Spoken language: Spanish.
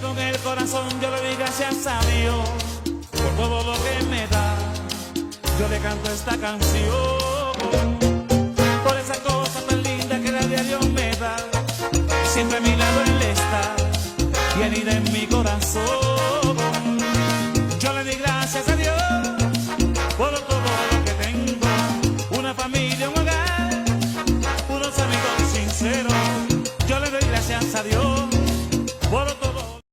con el corazón yo le doy gracias a Dios por todo lo que me da. Yo le canto esta canción por esa cosa tan linda que la diario me da. Siempre a mi lado él está y anida en mi corazón.